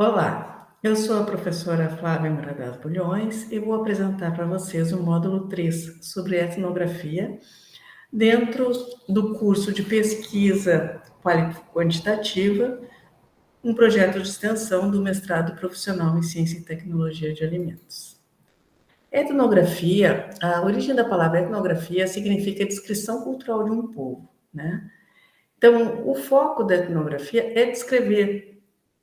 Olá, eu sou a professora Flávia Moradas Bulhões e vou apresentar para vocês o módulo 3 sobre etnografia dentro do curso de pesquisa quantitativa, um projeto de extensão do mestrado profissional em Ciência e Tecnologia de Alimentos. Etnografia, a origem da palavra etnografia significa descrição cultural de um povo, né? Então, o foco da etnografia é descrever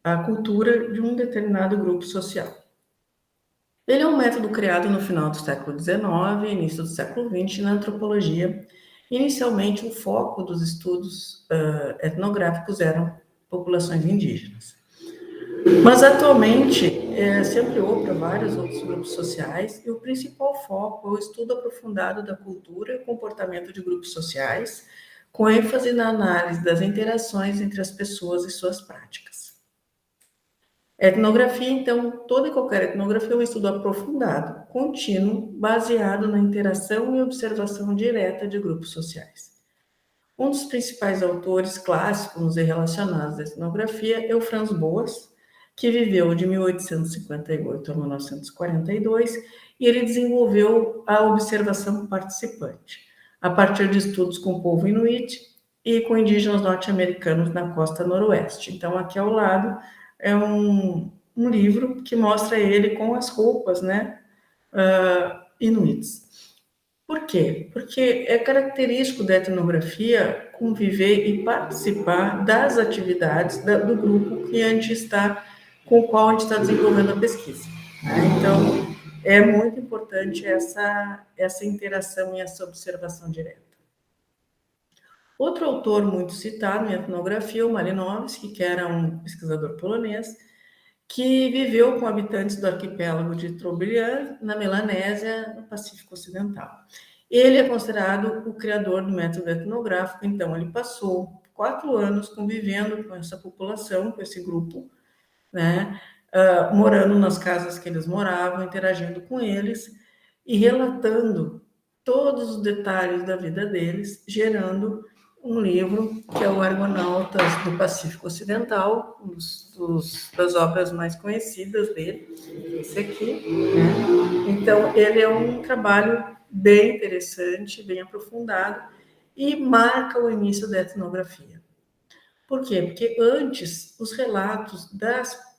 a cultura de um determinado grupo social. Ele é um método criado no final do século XIX, início do século XX, na antropologia. Inicialmente, o foco dos estudos etnográficos eram populações indígenas. Mas, atualmente, se ampliou para vários outros grupos sociais e o principal foco é o estudo aprofundado da cultura e comportamento de grupos sociais, com ênfase na análise das interações entre as pessoas e suas práticas. Etnografia, então, toda e qualquer etnografia é um estudo aprofundado, contínuo, baseado na interação e observação direta de grupos sociais. Um dos principais autores clássicos e relacionados à etnografia é o Franz Boas, que viveu de 1858 a 1942, e ele desenvolveu a observação participante, a partir de estudos com o povo inuit e com indígenas norte-americanos na costa noroeste. Então, aqui ao lado é um livro que mostra ele com as roupas, né, inuits. Por quê? Porque é característico da etnografia conviver e participar das atividades do grupo com o qual a gente está desenvolvendo a pesquisa. Então, é muito importante essa interação e essa observação direta. Outro autor muito citado em etnografia é o Malinowski, que era um pesquisador polonês, que viveu com habitantes do arquipélago de Trobriand, na Melanésia, no Pacífico Ocidental. Ele é considerado o criador do método etnográfico, então ele passou 4 anos convivendo com essa população, com esse grupo, né, morando nas casas que eles moravam, interagindo com eles e relatando todos os detalhes da vida deles, gerando um livro que é o Argonautas do Pacífico Ocidental, das obras mais conhecidas dele, esse aqui, né? Então, ele é um trabalho bem interessante, bem aprofundado, e marca o início da etnografia. Por quê? Porque antes, os relatos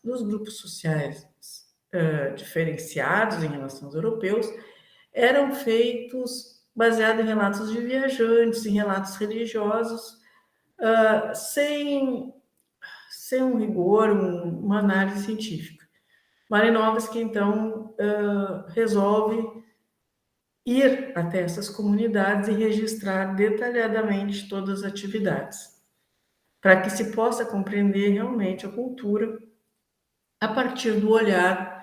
dos grupos sociais diferenciados em relação aos europeus eram feitos baseados em relatos de viajantes, em relatos religiosos, sem um rigor, uma análise científica. Malinowski, então, resolve ir até essas comunidades e registrar detalhadamente todas as atividades, para que se possa compreender realmente a cultura a partir do olhar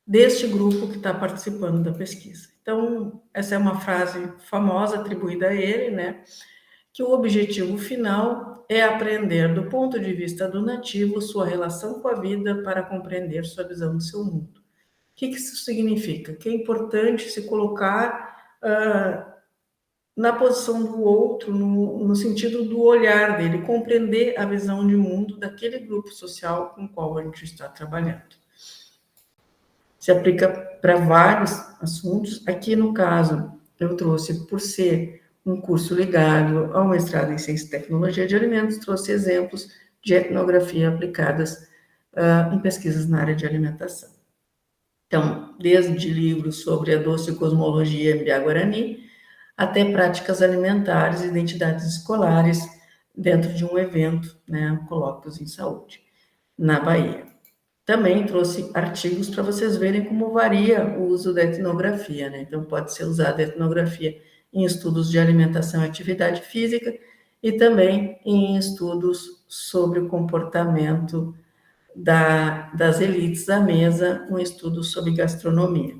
deste grupo que está participando da pesquisa. Então, essa é uma frase famosa atribuída a ele, né? Que o objetivo final é aprender do ponto de vista do nativo sua relação com a vida para compreender sua visão do seu mundo. O que isso significa? Que é importante se colocar na posição do outro, no sentido do olhar dele, compreender a visão de mundo daquele grupo social com o qual a gente está trabalhando. Se aplica para vários assuntos. Aqui, no caso, eu trouxe, por ser um curso ligado ao mestrado em Ciência e Tecnologia de Alimentos, trouxe exemplos de etnografia aplicadas em pesquisas na área de alimentação. Então, desde livros sobre a doce cosmologia Mbiá-Guarani, até práticas alimentares e identidades escolares dentro de um evento, né, colóquios em saúde, na Bahia. Também trouxe artigos para vocês verem como varia o uso da etnografia, né? Então, pode ser usada a etnografia em estudos de alimentação e atividade física e também em estudos sobre o comportamento das elites à mesa, um estudo sobre gastronomia.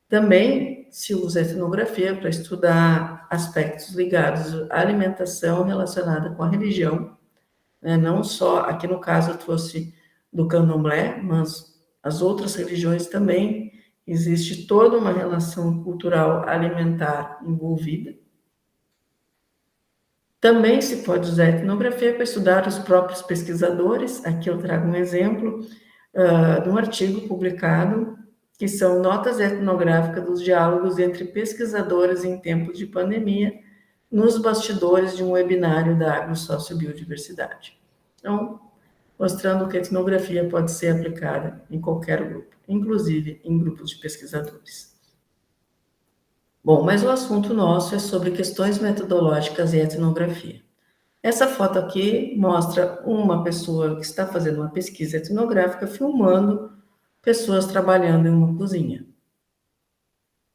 Também se usa a etnografia para estudar aspectos ligados à alimentação relacionada com a religião, né? Não só, aqui no caso eu trouxe do candomblé, mas as outras religiões também existe toda uma relação cultural alimentar envolvida. Também se pode usar a etnografia para estudar os próprios pesquisadores. Aqui eu trago um exemplo de um artigo publicado, que são notas etnográficas dos diálogos entre pesquisadores em tempos de pandemia, nos bastidores de um webinário da agrosociobiodiversidade. Então, mostrando que a etnografia pode ser aplicada em qualquer grupo, inclusive em grupos de pesquisadores. Bom, mas o assunto nosso é sobre questões metodológicas e etnografia. Essa foto aqui mostra uma pessoa que está fazendo uma pesquisa etnográfica filmando pessoas trabalhando em uma cozinha.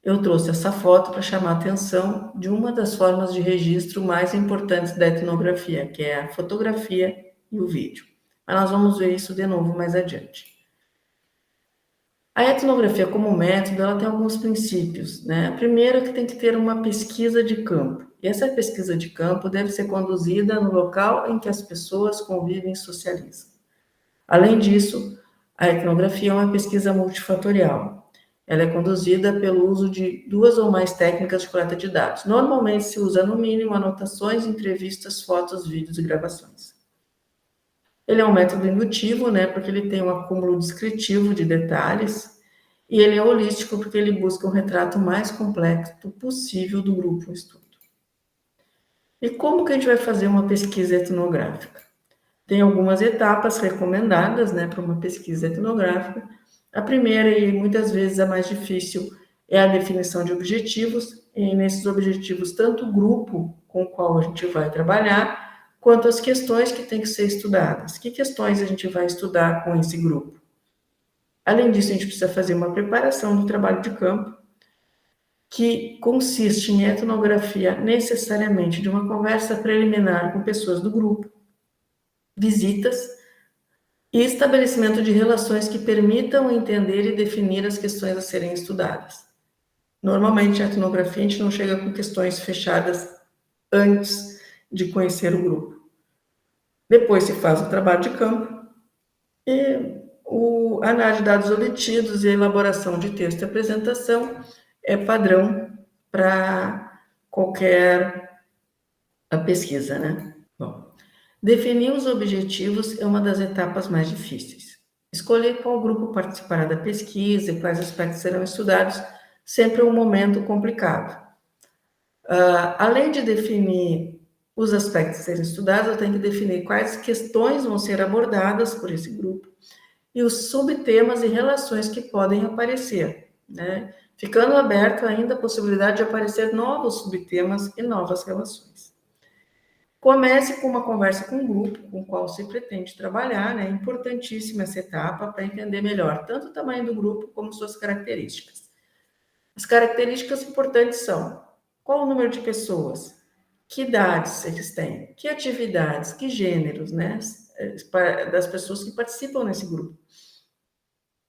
Eu trouxe essa foto para chamar a atenção de uma das formas de registro mais importantes da etnografia, que é a fotografia e o vídeo. Mas nós vamos ver isso de novo mais adiante. A etnografia como método, ela tem alguns princípios, né? A primeira é que tem que ter uma pesquisa de campo. E essa pesquisa de campo deve ser conduzida no local em que as pessoas convivem e socializam. Além disso, a etnografia é uma pesquisa multifatorial. Ela é conduzida pelo uso de 2 ou mais técnicas de coleta de dados. Normalmente se usa, no mínimo, anotações, entrevistas, fotos, vídeos e gravações. Ele é um método indutivo, né, porque ele tem um acúmulo descritivo de detalhes, e ele é holístico porque ele busca um retrato mais complexo possível do grupo em estudo. E como que a gente vai fazer uma pesquisa etnográfica? Tem algumas etapas recomendadas, né, para uma pesquisa etnográfica. A primeira, e muitas vezes a mais difícil, é a definição de objetivos, e nesses objetivos, tanto o grupo com o qual a gente vai trabalhar, quanto as questões que têm que ser estudadas. Que questões a gente vai estudar com esse grupo? Além disso, a gente precisa fazer uma preparação do trabalho de campo, que consiste em etnografia necessariamente de uma conversa preliminar com pessoas do grupo, visitas e estabelecimento de relações que permitam entender e definir as questões a serem estudadas. Normalmente, a etnografia, a gente não chega com questões fechadas antes de conhecer o grupo. Depois se faz o trabalho de campo e a análise de dados obtidos e a elaboração de texto e apresentação é padrão para qualquer pesquisa, né? Bom, definir os objetivos é uma das etapas mais difíceis. Escolher qual grupo participará da pesquisa e quais aspectos serão estudados sempre é um momento complicado. Além de definir os aspectos a serem estudados, eu tenho que definir quais questões vão ser abordadas por esse grupo e os subtemas e relações que podem aparecer, né? Ficando aberto ainda a possibilidade de aparecer novos subtemas e novas relações. Comece com uma conversa com o grupo com o qual se pretende trabalhar, né? É importantíssima essa etapa para entender melhor tanto o tamanho do grupo como suas características. As características importantes são: qual o número de pessoas? Que idades eles têm? Que atividades? Que gêneros, né? Das pessoas que participam nesse grupo.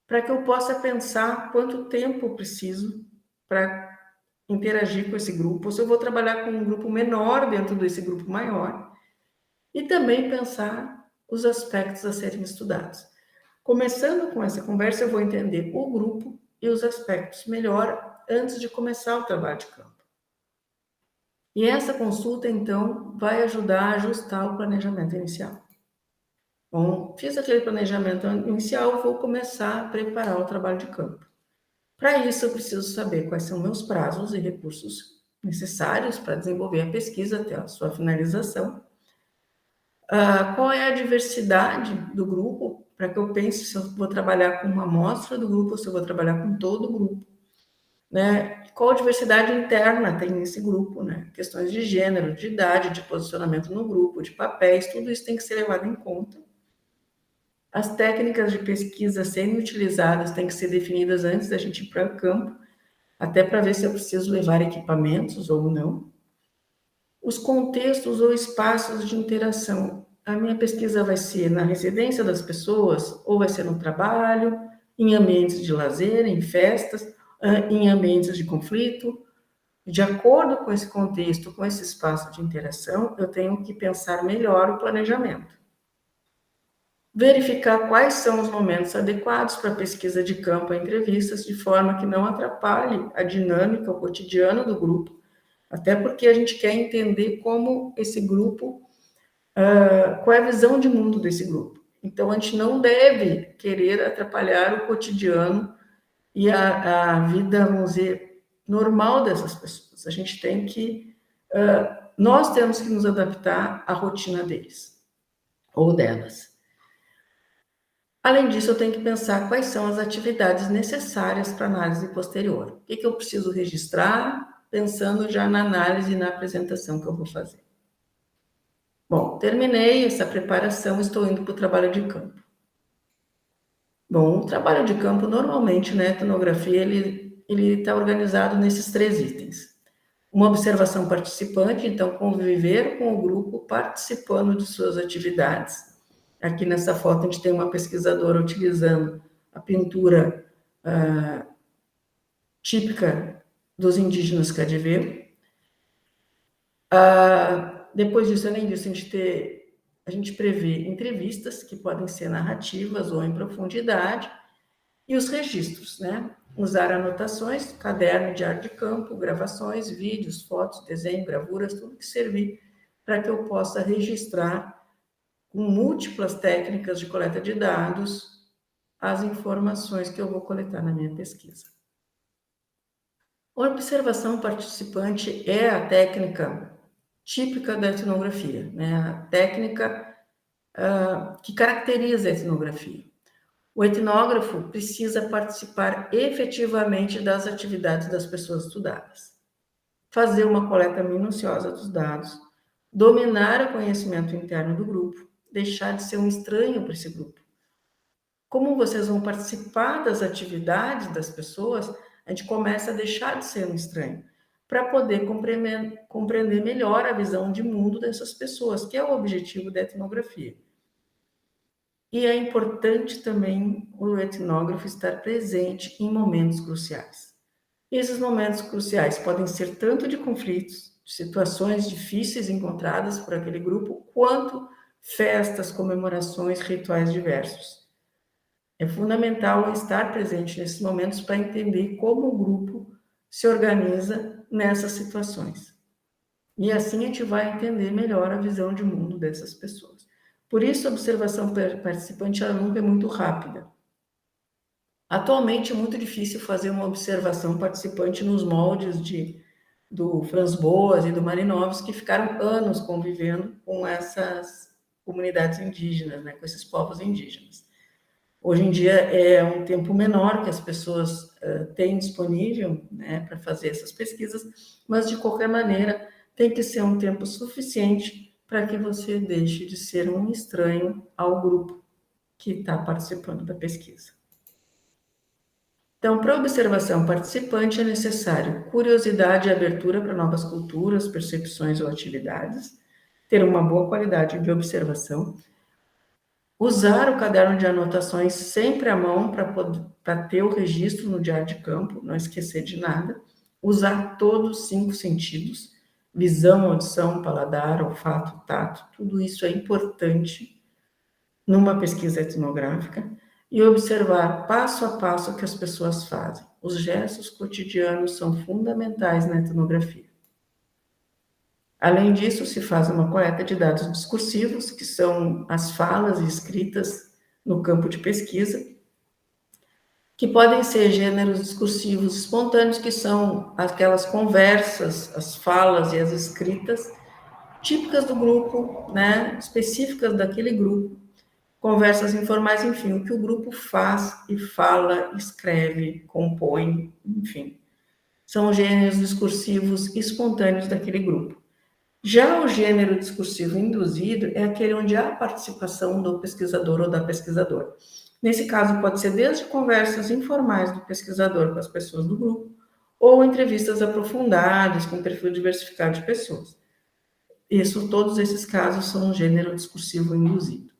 Para que eu possa pensar quanto tempo eu preciso para interagir com esse grupo, ou se eu vou trabalhar com um grupo menor dentro desse grupo maior, e também pensar os aspectos a serem estudados. Começando com essa conversa, eu vou entender o grupo e os aspectos melhor antes de começar o trabalho de campo. E essa consulta, então, vai ajudar a ajustar o planejamento inicial. Bom, fiz aquele planejamento inicial, vou começar a preparar o trabalho de campo. Para isso, eu preciso saber quais são meus prazos e recursos necessários para desenvolver a pesquisa até a sua finalização. Qual é a diversidade do grupo, para que eu pense se eu vou trabalhar com uma amostra do grupo ou se eu vou trabalhar com todo o grupo. Né? Qual a diversidade interna tem nesse grupo, né? Questões de gênero, de idade, de posicionamento no grupo, de papéis, tudo isso tem que ser levado em conta. As técnicas de pesquisa serem utilizadas têm que ser definidas antes da gente ir para o campo, até para ver se eu preciso levar equipamentos ou não. Os contextos ou espaços de interação. A minha pesquisa vai ser na residência das pessoas, ou vai ser no trabalho, em ambientes de lazer, em festas, em ambientes de conflito. De acordo com esse contexto, com esse espaço de interação, eu tenho que pensar melhor o planejamento. Verificar quais são os momentos adequados para a pesquisa de campo e entrevistas, de forma que não atrapalhe a dinâmica, o cotidiano do grupo, até porque a gente quer entender como esse grupo, qual é a visão de mundo desse grupo. Então, a gente não deve querer atrapalhar o cotidiano e a vida, vamos dizer, normal dessas pessoas. A gente tem que, nós temos que nos adaptar à rotina deles ou delas. Além disso, eu tenho que pensar quais são as atividades necessárias para a análise posterior. O que eu preciso registrar, pensando já na análise e na apresentação que eu vou fazer. Bom, terminei essa preparação, estou indo para o trabalho de campo. Bom, o trabalho de campo, normalmente, na etnografia, ele está organizado nesses 3 itens. Uma observação participante, então, conviver com o grupo participando de suas atividades. Aqui nessa foto, a gente tem uma pesquisadora utilizando a pintura típica dos indígenas Cadiveiro. Depois disso, além disso, a gente prevê entrevistas, que podem ser narrativas ou em profundidade, e os registros, né? Usar anotações, caderno, diário de campo, gravações, vídeos, fotos, desenho, gravuras, tudo que servir para que eu possa registrar com múltiplas técnicas de coleta de dados as informações que eu vou coletar na minha pesquisa. A observação participante é a técnica típica da etnografia, né? A técnica que caracteriza a etnografia. O etnógrafo precisa participar efetivamente das atividades das pessoas estudadas, fazer uma coleta minuciosa dos dados, dominar o conhecimento interno do grupo, deixar de ser um estranho para esse grupo. Como vocês vão participar das atividades das pessoas, a gente começa a deixar de ser um estranho, para poder compreender melhor a visão de mundo dessas pessoas, que é o objetivo da etnografia. E é importante também o etnógrafo estar presente em momentos cruciais. E esses momentos cruciais podem ser tanto de conflitos, de situações difíceis encontradas por aquele grupo, quanto festas, comemorações, rituais diversos. É fundamental estar presente nesses momentos para entender como o grupo se organiza nessas situações. E assim a gente vai entender melhor a visão de mundo dessas pessoas. Por isso, a observação participante ela nunca é muito rápida. Atualmente, é muito difícil fazer uma observação participante nos moldes do Franz Boas e do Marinovski, que ficaram anos convivendo com essas comunidades indígenas, né, com esses povos indígenas. Hoje em dia é um tempo menor que as pessoas têm disponível, né, para fazer essas pesquisas, mas de qualquer maneira tem que ser um tempo suficiente para que você deixe de ser um estranho ao grupo que está participando da pesquisa. Então, para observação participante é necessário curiosidade e abertura para novas culturas, percepções ou atividades, ter uma boa qualidade de observação, usar o caderno de anotações sempre à mão para ter o registro no diário de campo, não esquecer de nada, usar todos os 5 sentidos, visão, audição, paladar, olfato, tato, tudo isso é importante numa pesquisa etnográfica, e observar passo a passo o que as pessoas fazem. Os gestos cotidianos são fundamentais na etnografia. Além disso, se faz uma coleta de dados discursivos, que são as falas escritas no campo de pesquisa, que podem ser gêneros discursivos espontâneos, que são aquelas conversas, as falas e as escritas típicas do grupo, né, específicas daquele grupo, conversas informais, enfim, o que o grupo faz e fala, escreve, compõe, enfim. São gêneros discursivos espontâneos daquele grupo. Já o gênero discursivo induzido é aquele onde há a participação do pesquisador ou da pesquisadora. Nesse caso, pode ser desde conversas informais do pesquisador com as pessoas do grupo, ou entrevistas aprofundadas com perfil diversificado de pessoas. Todos esses casos são um gênero discursivo induzido.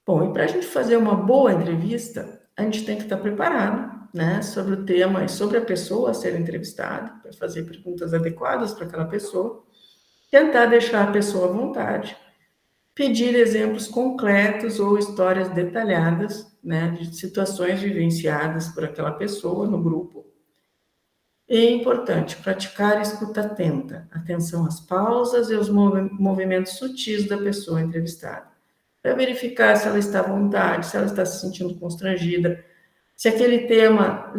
Bom, e para a gente fazer uma boa entrevista, a gente tem que estar preparado, né, sobre o tema e sobre a pessoa a ser entrevistada, para fazer perguntas adequadas para aquela pessoa, tentar deixar a pessoa à vontade, pedir exemplos concretos ou histórias detalhadas, né, de situações vivenciadas por aquela pessoa no grupo. E é importante praticar a escuta atenta, atenção às pausas e aos movimentos sutis da pessoa entrevistada. para verificar se ela está à vontade, se ela está se sentindo constrangida, se aquele tema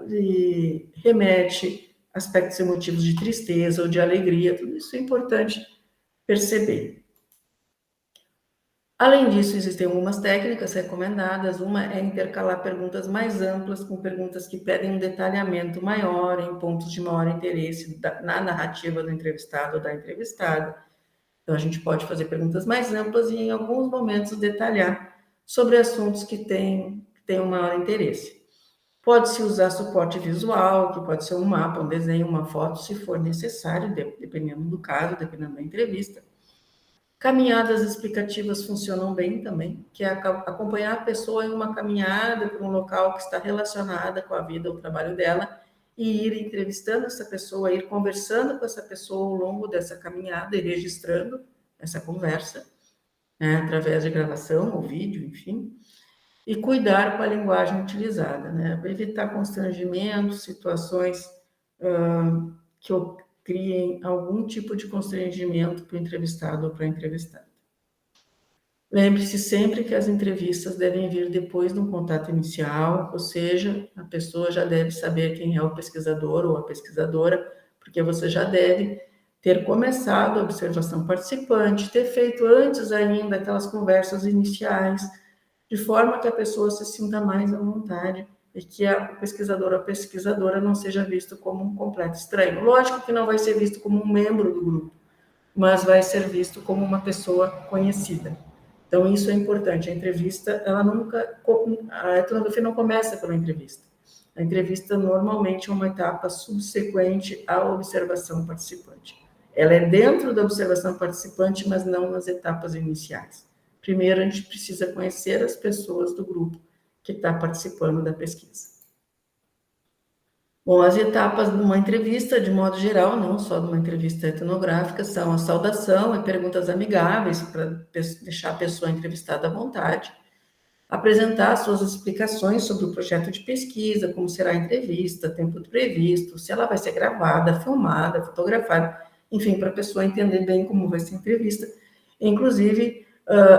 lhe remete a aspectos emotivos de tristeza ou de alegria, tudo isso é importante perceber. Além disso, existem algumas técnicas recomendadas. Uma é intercalar perguntas mais amplas com perguntas que pedem um detalhamento maior em pontos de maior interesse na narrativa do entrevistado ou da entrevistada. Então, a gente pode fazer perguntas mais amplas e, em alguns momentos, detalhar sobre assuntos que têm um maior interesse. Pode-se usar suporte visual, que pode ser um mapa, um desenho, uma foto, se for necessário, dependendo do caso, dependendo da entrevista. Caminhadas explicativas funcionam bem também, que é acompanhar a pessoa em uma caminhada por um local que está relacionada com a vida ou trabalho dela e ir entrevistando essa pessoa, ir conversando com essa pessoa ao longo dessa caminhada e registrando essa conversa, né, através de gravação ou vídeo, enfim, e cuidar com a linguagem utilizada, né, para evitar constrangimentos, situações que criem algum tipo de constrangimento para o entrevistado ou para a entrevistada. Lembre-se sempre que as entrevistas devem vir depois de um contato inicial, ou seja, a pessoa já deve saber quem é o pesquisador ou a pesquisadora, porque você já deve ter começado a observação participante, ter feito antes ainda aquelas conversas iniciais, de forma que a pessoa se sinta mais à vontade e que o pesquisador ou a pesquisadora não seja visto como um completo estranho. Lógico que não vai ser visto como um membro do grupo, mas vai ser visto como uma pessoa conhecida. Então, isso é importante. A entrevista, a etnografia não começa pela entrevista. A entrevista, normalmente, é uma etapa subsequente à observação participante. Ela é dentro da observação participante, mas não nas etapas iniciais. Primeiro, a gente precisa conhecer as pessoas do grupo que está participando da pesquisa. Bom, as etapas de uma entrevista, de modo geral, não só de uma entrevista etnográfica, são a saudação e perguntas amigáveis para deixar a pessoa entrevistada à vontade, apresentar suas explicações sobre o projeto de pesquisa, como será a entrevista, tempo previsto, se ela vai ser gravada, filmada, fotografada, enfim, para a pessoa entender bem como vai ser a entrevista, inclusive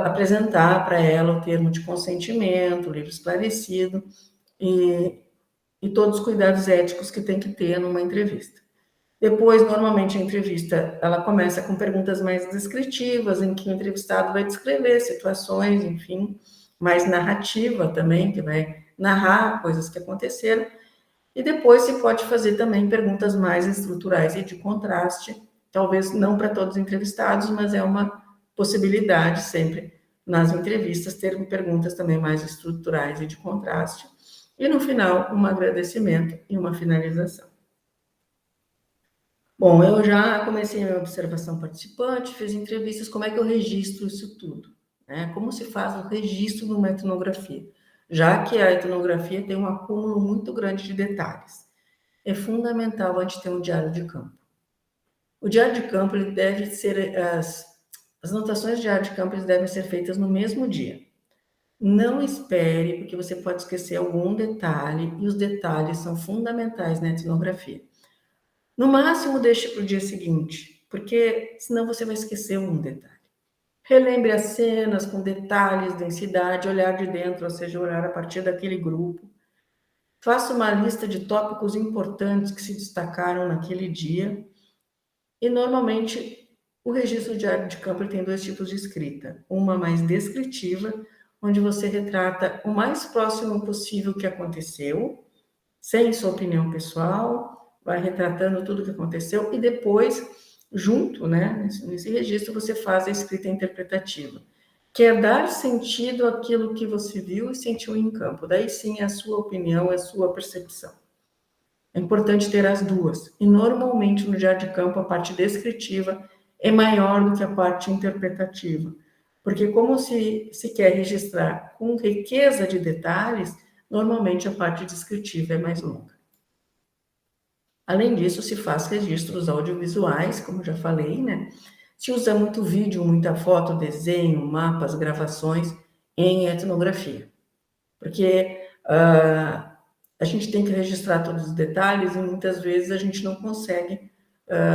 apresentar para ela o termo de consentimento, o livro esclarecido e todos os cuidados éticos que tem que ter numa entrevista. Depois, normalmente, a entrevista ela começa com perguntas mais descritivas, em que o entrevistado vai descrever situações, enfim, mais narrativa também, que vai narrar coisas que aconteceram. E depois se pode fazer também perguntas mais estruturais e de contraste, talvez não para todos os entrevistados, mas é uma possibilidade sempre nas entrevistas ter perguntas também mais estruturais e de contraste. E no final, um agradecimento e uma finalização. Bom, eu já comecei a minha observação participante, fiz entrevistas, como é que eu registro isso tudo? Né? Como se faz o registro de uma etnografia? Já que a etnografia tem um acúmulo muito grande de detalhes. É fundamental a gente ter um diário de campo. O diário de campo, ele deve ser, as anotações de diário de campo devem ser feitas no mesmo dia. Não espere, porque você pode esquecer algum detalhe, e os detalhes são fundamentais na etnografia. No máximo, deixe para o dia seguinte, porque senão você vai esquecer um detalhe. Relembre as cenas com detalhes, densidade, olhar de dentro, ou seja, olhar a partir daquele grupo. Faça uma lista de tópicos importantes que se destacaram naquele dia. E, normalmente, o registro diário de campo tem dois tipos de escrita. Uma mais descritiva, onde você retrata o mais próximo possível que aconteceu, sem sua opinião pessoal, vai retratando tudo o que aconteceu, e depois, junto, né, nesse registro, você faz a escrita interpretativa, que é dar sentido àquilo que você viu e sentiu em campo. Daí sim é a sua opinião, é a sua percepção. É importante ter as duas. E normalmente no diário de campo a parte descritiva é maior do que a parte interpretativa. Porque como se quer registrar com riqueza de detalhes, normalmente a parte descritiva é mais longa. Além disso, se faz registros audiovisuais, como já falei, né? Se usa muito vídeo, muita foto, desenho, mapas, gravações em etnografia. Porque a gente tem que registrar todos os detalhes e muitas vezes a gente não consegue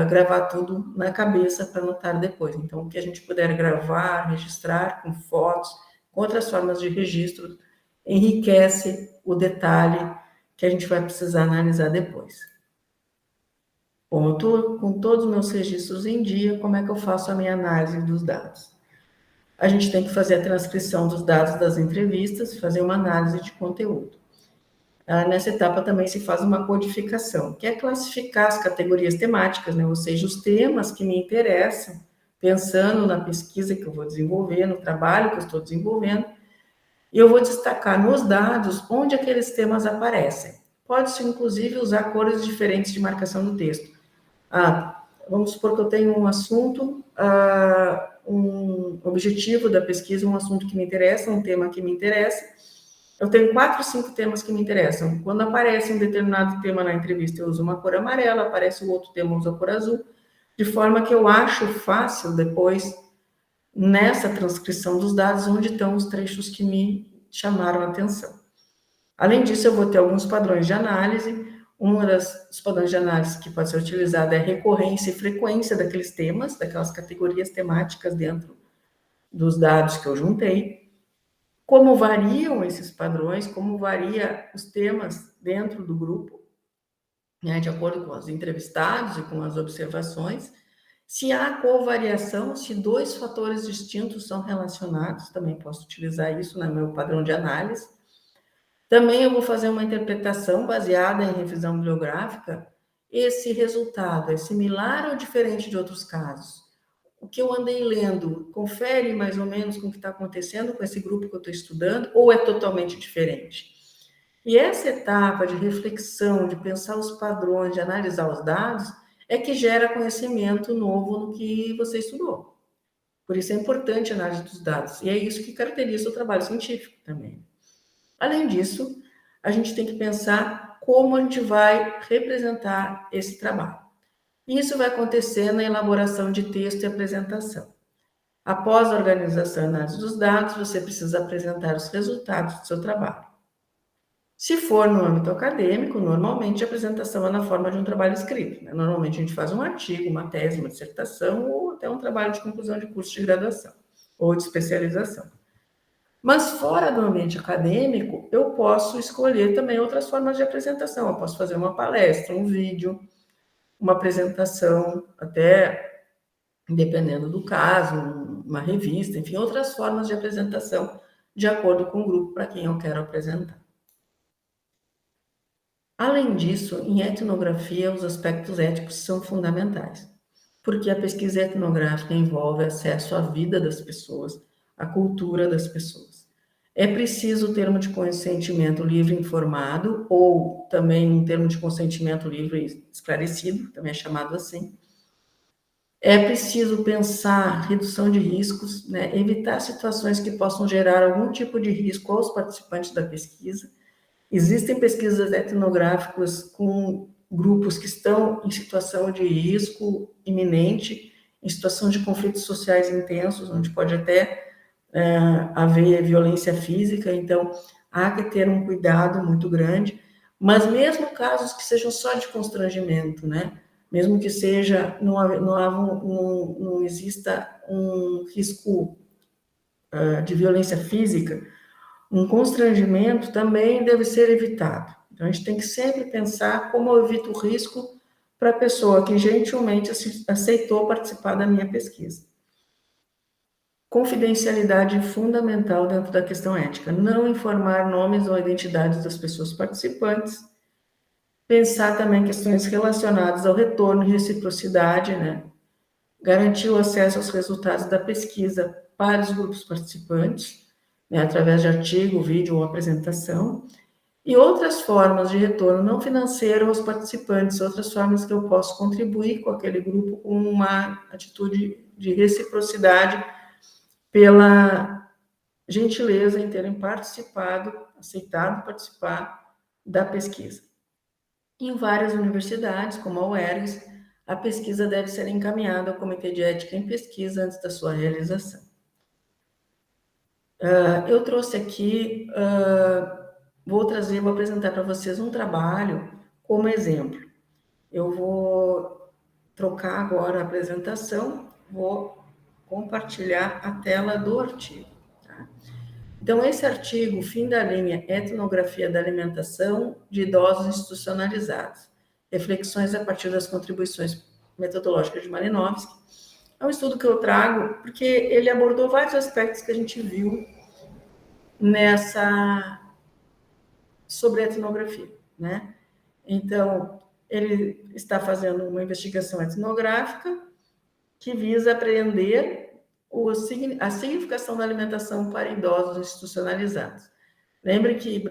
gravar tudo na cabeça para anotar depois. Então, o que a gente puder gravar, registrar com fotos, com outras formas de registro, enriquece o detalhe que a gente vai precisar analisar depois. Bom, eu estou com todos os meus registros em dia, como é que eu faço a minha análise dos dados? A gente tem que fazer a transcrição dos dados das entrevistas, fazer uma análise de conteúdo. Nessa etapa também se faz uma codificação, que é classificar as categorias temáticas, né? Ou seja, os temas que me interessam, pensando na pesquisa que eu vou desenvolver, no trabalho que eu estou desenvolvendo, e eu vou destacar nos dados onde aqueles temas aparecem. Pode-se, inclusive, usar cores diferentes de marcação do texto. Vamos supor que eu tenho um assunto, um objetivo da pesquisa, um assunto que me interessa, um tema que me interessa. Eu tenho 4, 5 temas que me interessam. Quando aparece um determinado tema na entrevista, eu uso uma cor amarela, aparece o outro tema, eu uso a cor azul, de forma que eu acho fácil depois, nessa transcrição dos dados, onde estão os trechos que me chamaram a atenção. Além disso, eu vou ter alguns padrões de análise. Dos padrões de análise que pode ser utilizado é recorrência e frequência daqueles temas, daquelas categorias temáticas dentro dos dados que eu juntei. Como variam esses padrões, como varia os temas dentro do grupo, né, de acordo com os entrevistados e com as observações. Se há covariação, se 2 fatores distintos são relacionados, também posso utilizar isso no meu padrão de análise. Também eu vou fazer uma interpretação baseada em revisão bibliográfica. Esse resultado é similar ou diferente de outros casos? O que eu andei lendo confere mais ou menos com o que está acontecendo com esse grupo que eu estou estudando, ou é totalmente diferente? E essa etapa de reflexão, de pensar os padrões, de analisar os dados, é que gera conhecimento novo no que você estudou. Por isso é importante a análise dos dados, e é isso que caracteriza o trabalho científico também. Além disso, a gente tem que pensar como a gente vai representar esse trabalho. Isso vai acontecer na elaboração de texto e apresentação. Após a organização e análise dos dados, você precisa apresentar os resultados do seu trabalho. Se for no âmbito acadêmico, normalmente a apresentação é na forma de um trabalho escrito, né? Normalmente a gente faz um artigo, uma tese, uma dissertação ou até um trabalho de conclusão de curso de graduação ou de especialização. Mas fora do ambiente acadêmico, eu posso escolher também outras formas de apresentação. Eu posso fazer uma palestra, um vídeo, uma apresentação, até dependendo do caso, uma revista, enfim, outras formas de apresentação de acordo com o grupo para quem eu quero apresentar. Além disso, em etnografia, os aspectos éticos são fundamentais, porque a pesquisa etnográfica envolve acesso à vida das pessoas, à cultura das pessoas. É preciso um termo de consentimento livre informado, ou também um termo de consentimento livre esclarecido, também é chamado assim. É preciso pensar redução de riscos, né? Evitar situações que possam gerar algum tipo de risco aos participantes da pesquisa. Existem pesquisas etnográficas com grupos que estão em situação de risco iminente, em situação de conflitos sociais intensos, onde pode até haver violência física, então há que ter um cuidado muito grande, mas mesmo casos que sejam só de constrangimento, né? Mesmo que seja, não exista um risco de violência física, um constrangimento também deve ser evitado. Então, a gente tem que sempre pensar como eu evito o risco para a pessoa que gentilmente aceitou participar da minha pesquisa. Confidencialidade fundamental dentro da questão ética. Não informar nomes ou identidades das pessoas participantes. Pensar também questões relacionadas ao retorno e reciprocidade, né? Garantir o acesso aos resultados da pesquisa para os grupos participantes, né, através de artigo, vídeo ou apresentação, e outras formas de retorno não financeiro aos participantes, outras formas que eu posso contribuir com aquele grupo com uma atitude de reciprocidade pela gentileza em terem participado, aceitado participar da pesquisa. Em várias universidades, como a UERGS, a pesquisa deve ser encaminhada ao Comitê de Ética em Pesquisa antes da sua realização. Eu trouxe aqui, vou apresentar para vocês um trabalho como exemplo. Eu vou trocar agora a apresentação, vou compartilhar a tela do artigo. Tá? Então, esse artigo, fim da linha Etnografia da Alimentação de Idosos Institucionalizados, reflexões a partir das contribuições metodológicas de Malinowski, é um estudo que eu trago porque ele abordou vários aspectos que a gente viu sobre a etnografia, né? Então, ele está fazendo uma investigação etnográfica que visa apreender a significação da alimentação para idosos institucionalizados. Lembre que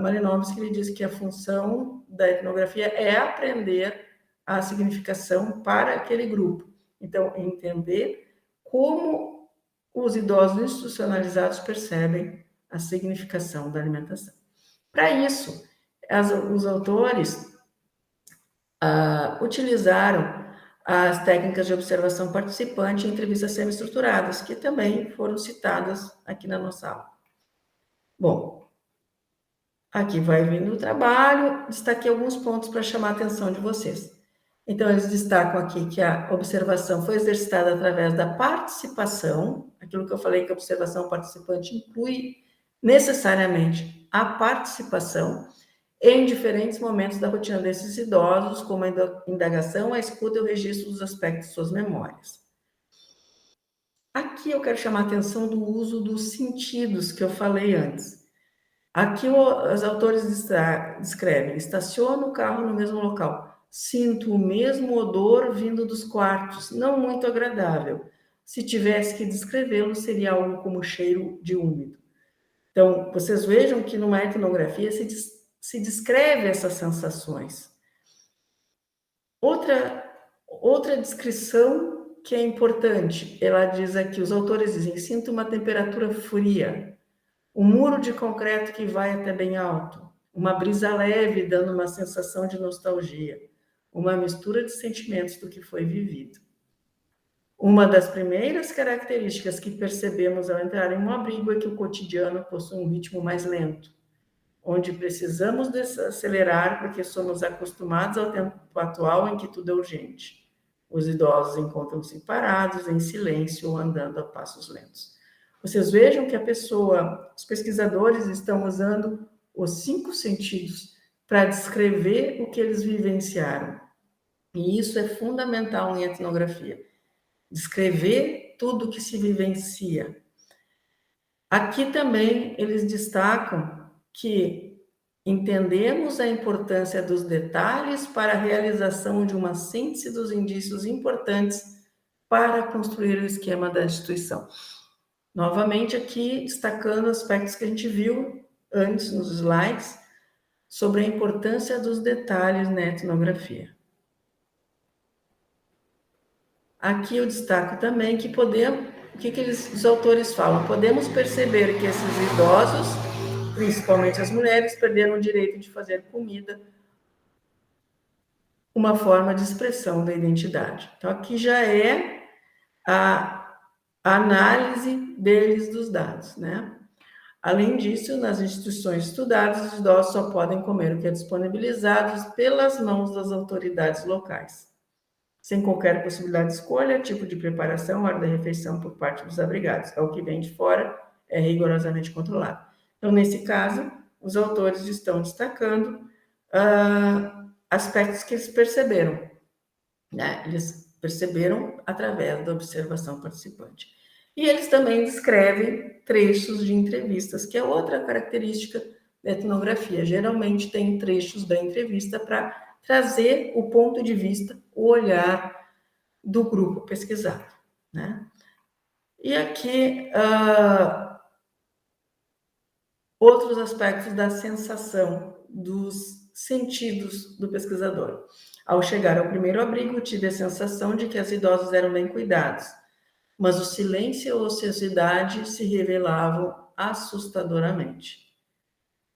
Malinowski ele diz que a função da etnografia é aprender a significação para aquele grupo. Então, entender como os idosos institucionalizados percebem a significação da alimentação. Para isso, os autores utilizaram as técnicas de observação participante e entrevistas semi-estruturadas, que também foram citadas aqui na nossa aula. Bom, aqui vai vindo o trabalho, destaquei alguns pontos para chamar a atenção de vocês. Então, eles destacam aqui que a observação foi exercitada através da participação, aquilo que eu falei que a observação participante inclui necessariamente a participação em diferentes momentos da rotina desses idosos, como a indagação, a escuta e o registro dos aspectos de suas memórias. Aqui eu quero chamar a atenção do uso dos sentidos que eu falei antes. Aqui os autores descrevem: estaciono o carro no mesmo local, sinto o mesmo odor vindo dos quartos, não muito agradável. Se tivesse que descrevê-lo, seria algo como cheiro de úmido. Então, vocês vejam que numa etnografia se descreve essas sensações. Outra descrição que é importante, ela diz aqui, os autores dizem: sinto uma temperatura fria, um muro de concreto que vai até bem alto, uma brisa leve dando uma sensação de nostalgia, uma mistura de sentimentos do que foi vivido. Uma das primeiras características que percebemos ao entrar em um abrigo é que o cotidiano possui um ritmo mais lento, onde precisamos desacelerar porque somos acostumados ao tempo atual em que tudo é urgente. Os idosos encontram-se parados, em silêncio ou andando a passos lentos. Vocês vejam que os pesquisadores estão usando os 5 sentidos para descrever o que eles vivenciaram. E isso é fundamental em etnografia. Descrever tudo que se vivencia. Aqui também eles destacam que entendemos a importância dos detalhes para a realização de uma síntese dos indícios importantes para construir o esquema da instituição. Novamente aqui destacando aspectos que a gente viu antes nos slides sobre a importância dos detalhes na etnografia. Aqui eu destaco também que os autores falam? Podemos perceber que esses idosos, principalmente as mulheres, perderam o direito de fazer comida, uma forma de expressão da identidade. Então, aqui já é a análise deles dos dados, né? Além disso, nas instituições estudadas, os idosos só podem comer o que é disponibilizado pelas mãos das autoridades locais, sem qualquer possibilidade de escolha, tipo de preparação, hora da refeição por parte dos abrigados. O que vem de fora é rigorosamente controlado. Então, nesse caso, os autores estão destacando aspectos que eles perceberam, né? Eles perceberam através da observação participante. E eles também descrevem trechos de entrevistas, que é outra característica da etnografia. Geralmente tem trechos da entrevista para trazer o ponto de vista, o olhar do grupo pesquisado, né? E aqui outros aspectos da sensação, dos sentidos do pesquisador. Ao chegar ao primeiro abrigo, tive a sensação de que as idosas eram bem cuidados, mas o silêncio e a ociosidade se revelavam assustadoramente,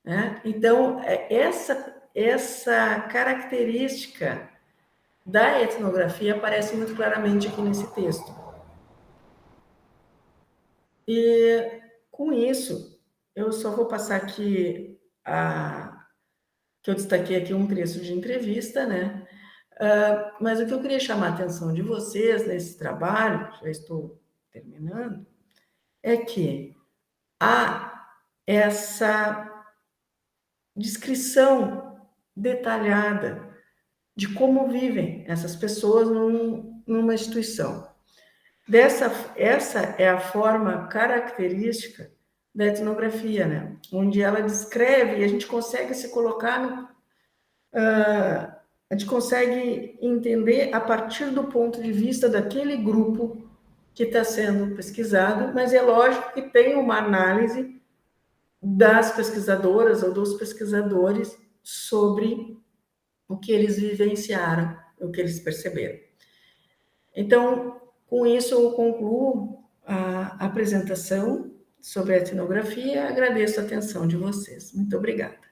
né? Então, essa característica da etnografia aparece muito claramente aqui nesse texto. E, com isso, eu só vou passar aqui que eu destaquei aqui um trecho de entrevista, né? Mas o que eu queria chamar a atenção de vocês nesse trabalho, já estou terminando, é que há essa descrição detalhada de como vivem essas pessoas numa instituição. Essa é a forma característica da etnografia, né? Onde ela descreve e a gente consegue se colocar a gente consegue entender a partir do ponto de vista daquele grupo que está sendo pesquisado, mas é lógico que tem uma análise das pesquisadoras ou dos pesquisadores sobre o que eles vivenciaram, o que eles perceberam. Então, com isso, eu concluo a apresentação sobre a etnografia. Agradeço a atenção de vocês. Muito obrigada.